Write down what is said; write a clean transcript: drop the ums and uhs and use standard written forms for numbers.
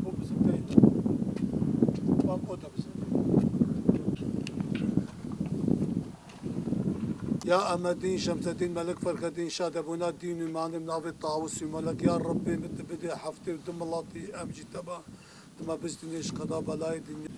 Bu bizim değil. Bak o da bizim. يا أمدين شمس الدين ملك فرق الدين شاد أبونا الدين ومعنى من عبد الطاووس ملك يا ربي مت بدي حفتي ودم الله أمجي تبا تما بستنيش قضاء بلاي الدنيا